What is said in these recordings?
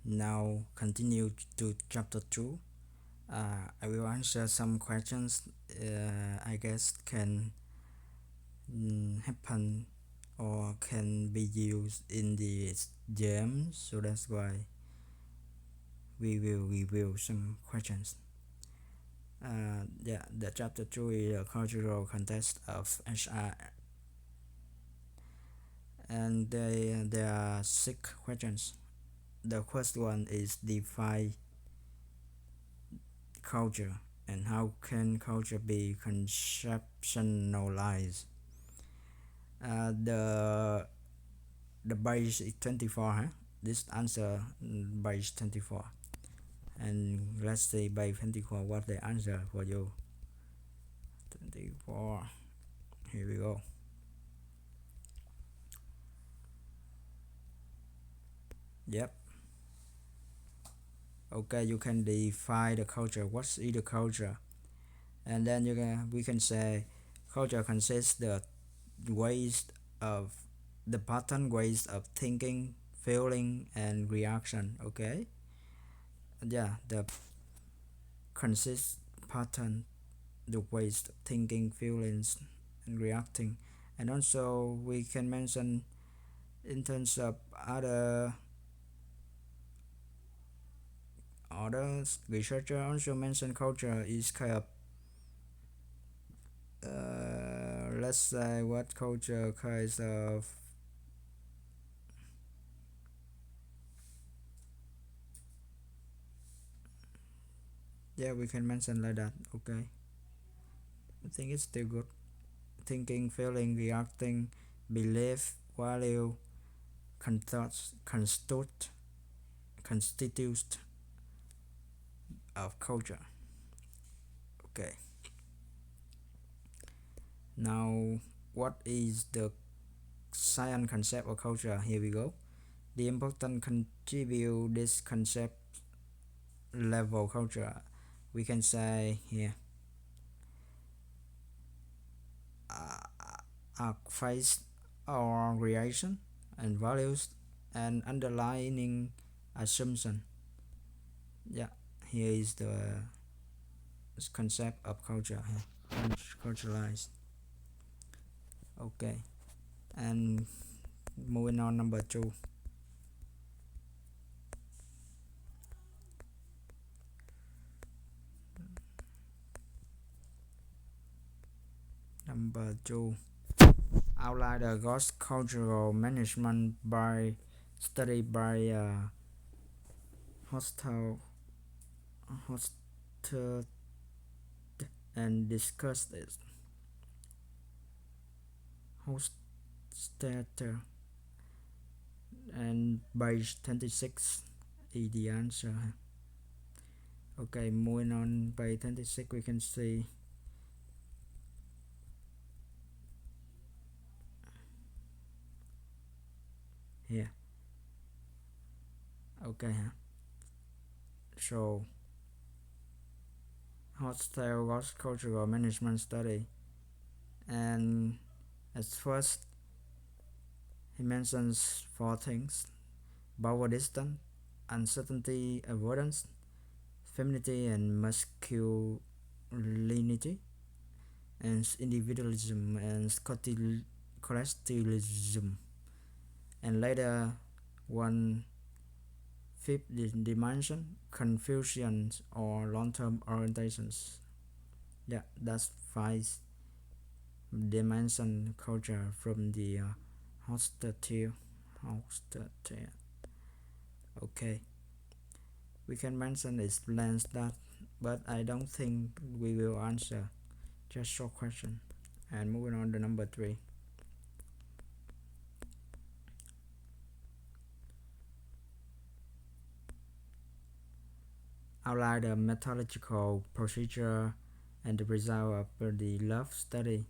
Now continue to chapter 2. I will answer some questions I guess can happen or can be used in the exam, so that's why we will review some questions. The chapter 2 is a cultural context of HR, and there are 6 questions. The first one is define culture and how can culture be conceptionalized. The base is 24, huh? This answer base 24, and let's say by 24 what the answer for you. 24, here we go. Yep. Okay, you can define the culture. What is the culture? And then we can say culture consists the ways of the pattern ways of thinking, feeling, and reaction. Okay. Yeah, the consist pattern, the ways of thinking, feelings, and reacting. And also we can mention in terms of other researcher also mention culture is kind of let's say what culture kinds of yeah, we can mention like that. Okay, I think it's still good. Thinking, feeling, reacting, belief, value, constitute constitutes of culture. Okay, now what is the science concept of culture? Here we go. The important contribute this concept level culture, we can say here are phase or reaction and values and underlying assumption. Yeah, here is the concept of culture, culturalized. Okay, and moving on number 2. Number 2, outline the ghost cultural management by study by Hofstede and discuss this. Hofstede and page 26 is the answer. Okay, moving on by 26 we can see here. Okay, so Hostile was cultural management study, and at first he mentions 4 things: power distance, uncertainty avoidance, femininity and masculinity, and individualism and collectivism, and later one fifth dimension, confusion or long-term orientations. Yeah, that's 5 dimension culture from the Hofstede. Okay, we can mention explains that, but I don't think we will answer. Just short question. And moving on to number 3. Outline the methodological procedure and the result of the love study.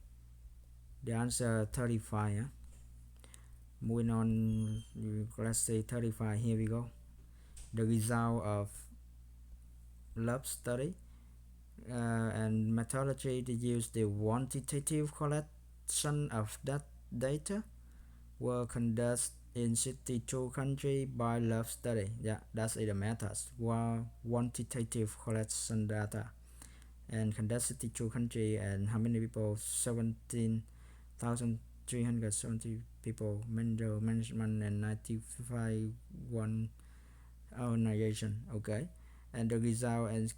The answer 35. Moving on, let's say 35. Here we go. The result of love study and methodology to use the quantitative collection of that data were conducted in 62 countries by love study. Yeah, that's the methods. While quantitative collection data and conduct 62 countries and how many people? 17,370 people, middle management and 95 one organization. Okay, and the result and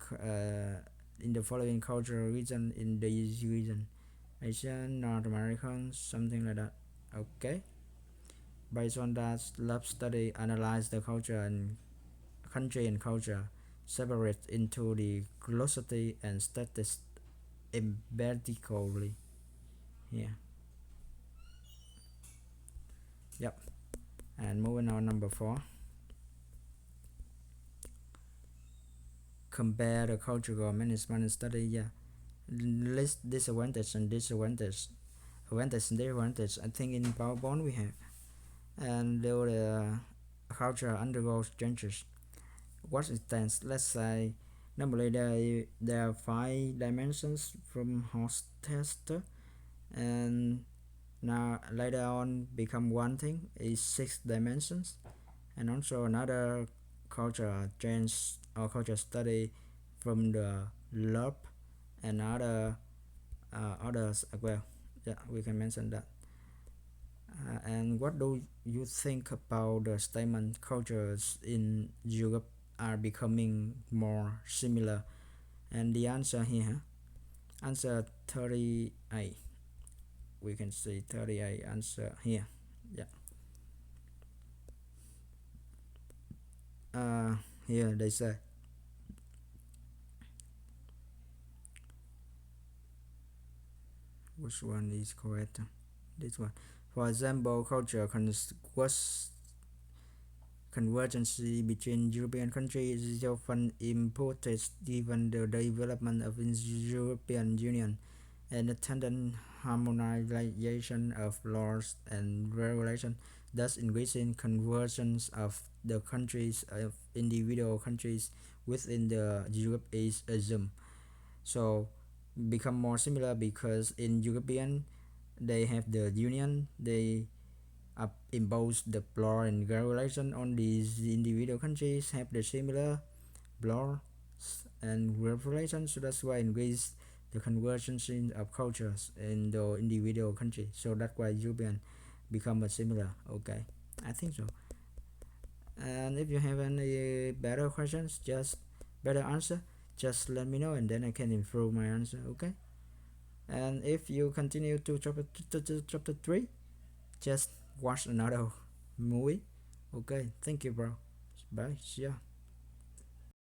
in the following cultural region in the region: Asian, North American, something like that. Okay. Based on that, lab study analyze the culture and country and culture, separate into the velocity and status empirically. Yeah. Yep. And moving on, number 4. Compare the cultural management study. Yeah. List disadvantage and disadvantage. Advantage and disadvantage. I think in PowerPoint we have. And the culture undergoes changes. What it stands? Let's say normally there are 5 dimensions from Hofstede, and now later on become one thing is 6 dimensions. And also another culture change or culture study from the lab and others as well. Yeah, we can mention that. And what do you think about the statement cultures in Europe are becoming more similar? And the answer here, answer 38. We can see 38 answer here. Yeah. Here they say which one is correct? This one. For example, culture was convergence between European countries is often important given the development of the European Union and attendant harmonization of laws and regulations, thus increasing convergence of the countries of individual countries within the Europe is assumed. So become more similar because in European they have the union, they impose the law and regulation on these individual countries have the similar law and regulations, so that's why increase the convergence of cultures in the individual country, so that's why European become a similar. Okay, I think so. And if you have any better questions, just better answer, just let me know and then I can improve my answer. Okay, and if you continue to chapter 3, just watch another movie. Okay, thank you, bro. Bye. See ya.